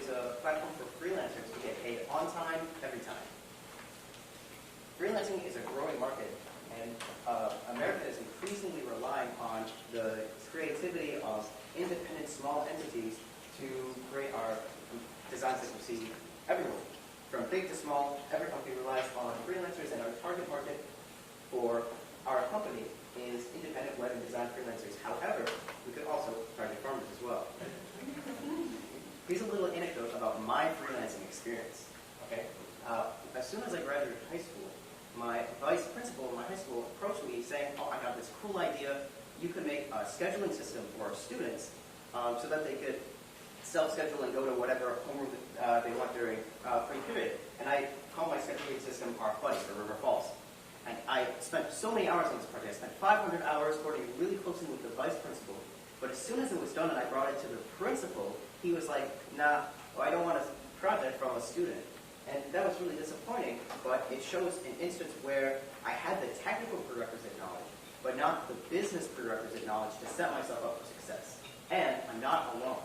is a platform for freelancers to get paid on time, every time. Freelancing is a growing market, and America is increasingly relying on the creativity of independent small entities to create our designs that we see everywhere. From big to small, every company relies on freelancers, and our target market for our company is independent web and design freelancers. However, we could also target farmers as well. Here's a little anecdote about my freelancing experience. Okay, as soon as I graduated high school, my vice principal in my high school approached me saying, "Oh, I got this cool idea. You could make a scheduling system for students so that they could self-schedule and go to whatever homeroom they want during free period." And I call my scheduling system our buddy for River Falls. And I spent so many hours on this project. I spent 500 hours coordinating really closely with the vice principal. But as soon as it was done and I brought it to the principal, he was like, "Nah, well, I don't want a project from a student." And that was really disappointing, but it shows an instance where I had the technical prerequisite knowledge, but not the business prerequisite knowledge to set myself up for success. And I'm not alone.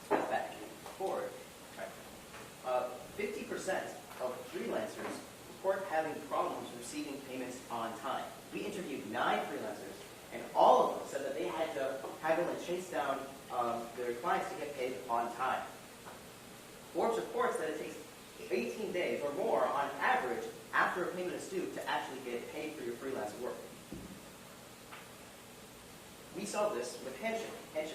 Step back, forward. 50% of freelancers report having problems receiving payments on time. We interviewed 9 freelancers, and all of them said that they had to haggle and chase down their clients to get paid on time. Forbes reports that it takes 18 days or more on average after a payment is due to actually get paid for your freelance work. We solve this with HandShake.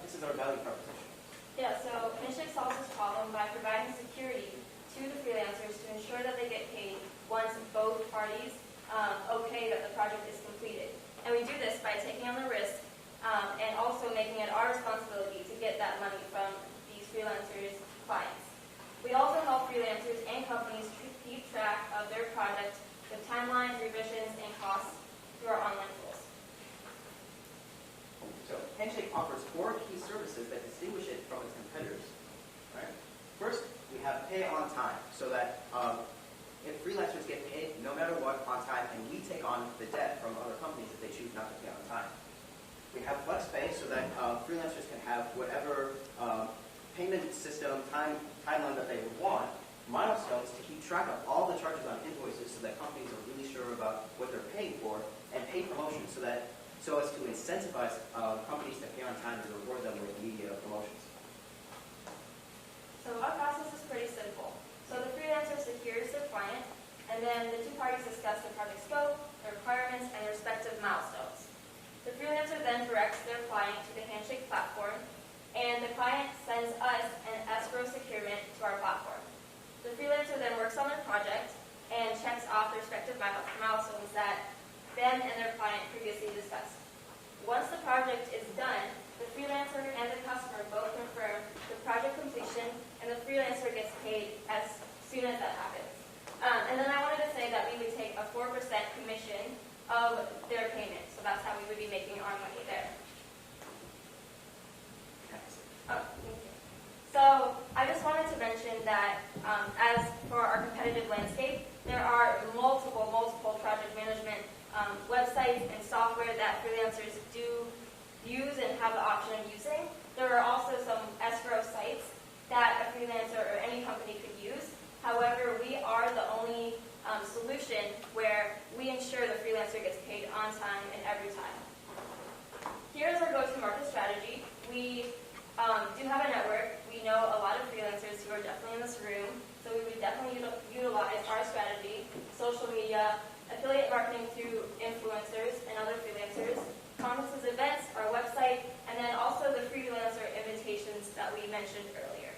This is our value proposition. Yeah, so HandShake solves this problem by providing security to the freelancers to ensure that they get paid once both parties okay that the project is completed. And we do this by taking on the risk and also making it our responsibility to get that money from these freelancers' clients. We also help freelancers and companies keep track of their project with timelines, revisions, and costs through our online tools. So HandShake offers 4 key services that distinguish it from its competitors. Right? First, we have pay on time, so that if freelancers get paid no matter what on time, and we take on the debt from other companies if they choose not to pay on time. We have flex pay, so that freelancers can have whatever payment system, timeline that they want, milestones to keep track of all the charges on invoices so that companies are really sure about what they're paying for, and pay promotions so as to incentivize companies to pay on time and reward them with media promotions. So our process is pretty simple. So the freelancer secures their client, and then the 2 parties discuss the project scope, the requirements, and their respective milestones. The freelancer then directs their client to the HandShake platform, and the client sends us an escrow securement to our platform. The freelancer then works on their project and checks off the respective milestones that them and their client previously discussed. Once the project is done, the freelancer and the customer both confirm the project completion, and the freelancer gets paid as soon as that happens. And then I wanted to say that we would take a 4% commission of their payment, so that's how we would be making our money there. Oh, thank you. So I just wanted to mention that as for our competitive landscape, there are multiple project management websites and software that freelancers do use and have the option of using. There are also some escrow sites that a freelancer or any company could use. However, we are the only solution where we ensure the freelancer gets paid on time and every time. Here's our go-to-market strategy. We do have a network. We know a lot of freelancers who are definitely in this room, so we would definitely utilize our strategy, social media, affiliate marketing through influencers and other freelancers, conferences, events, our website, and then also the freelancer invitations that we mentioned earlier.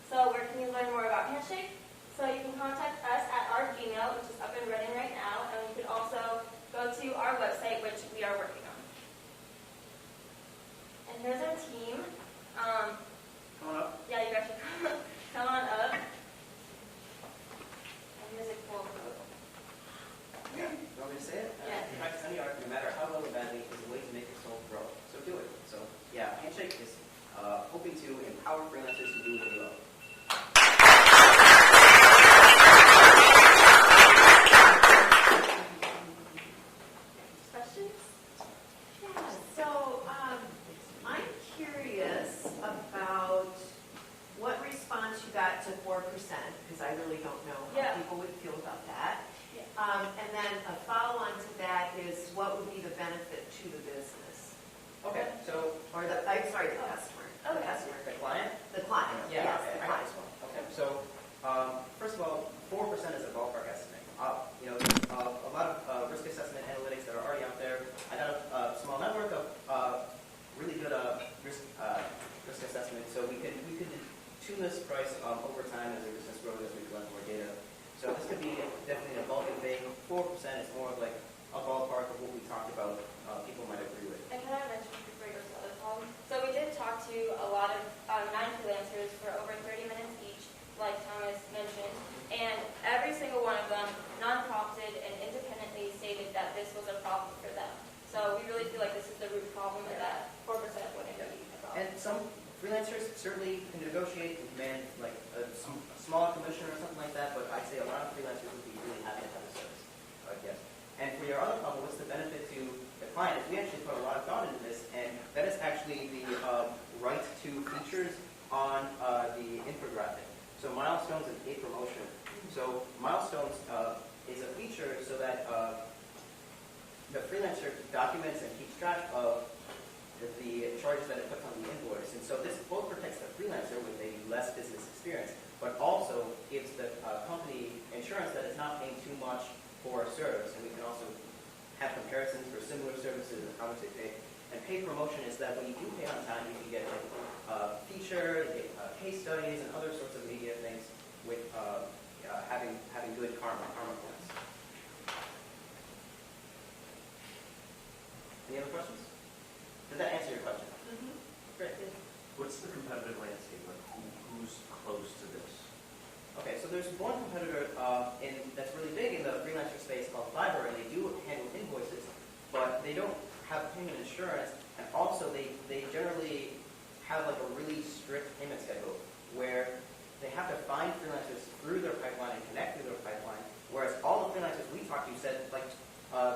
So where can you learn more about HandShake? So you can contact us at our Gmail, which is up and running right now, and you can also go to our website, which we are working on. And here's our team. Come on up. Yeah, you guys should come on up. And here's a cool quote. Yeah. You want me to say it? Yeah. In fact, any art, no matter how low or badly, is a way to make your soul grow. So do it. So yeah, HandShake is hoping to empower freelancers to do what they love. Questions? Yeah, so I'm because I really don't know Yeah. how people would feel about that. Yeah. And then a follow-on to that is what would be the benefit to the business? Okay, so Or the, I'm sorry, the customer. The Okay. customer. the client? The client, Yeah, yes, okay, the I got client. this one. Okay, so first of all, 4% is a ballpark estimate. A lot of risk assessment analytics that are already out there. I got a small network of really good risk assessment, so we could tune this price over time as the business grows, as we collect more data. So this could be definitely an evolving thing. 4% is more of like a ballpark of what we talked about. People might agree with. And can I mention before you go to the other problem? So we did talk to a lot of 9 freelancers for over 30 minutes each, like Thomas mentioned, and every single one of them, non-prompted and independently, stated that this was a problem for them. So we really feel like this is the root problem, and that 4% wouldn't be a problem. And some freelancers certainly can negotiate and demand like a small commission or something like that, but I'd say a lot of freelancers would be really happy to have the service. Yes. And for your other problem, what's the benefit to the client? Is we actually put a lot of thought into this, and that is actually the right to features on the infographic. So milestones and pay promotion. So milestones is a feature so that the freelancer documents and keeps track of the charges that it puts on the invoice. And so this both protects the freelancer with maybe less business experience, but also gives the company insurance that it's not paying too much for a service. And we can also have comparisons for similar services and how much they pay. And paid promotion is that when you do pay on time, you can get like feature, you get case studies, and other sorts of media things with having good karma points. Any other questions? Did that answer your question? Mm-hmm. Great. What's the competitive landscape? Like who's close to this? Okay, so there's one competitor that's really big in the freelancer space called Fiverr, and they do handle invoices, but they don't have payment insurance, and also they generally have like a really strict payment schedule where they have to find freelancers through their pipeline and connect through their pipeline, whereas all the freelancers we talked to said like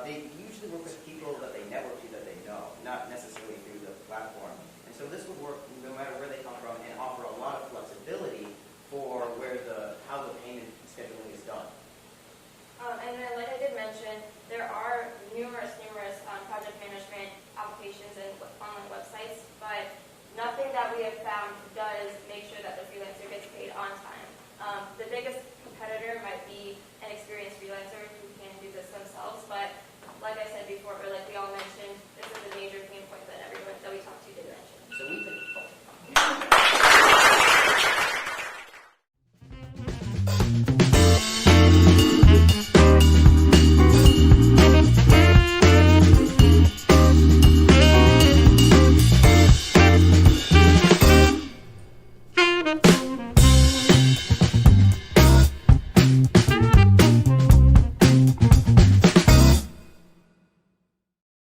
they usually work with people that they network to that they know, not necessarily through the platform. And so this would work no matter where they come from and offer a lot of flexibility for how the payment scheduling is done. And then, like I did mention, there are numerous project management applications and online websites, but nothing that we have found does make sure that the freelancer gets paid on time. The biggest competitor might be an experienced freelancer who can do this themselves, but like I said before, or like we all mentioned, this is a major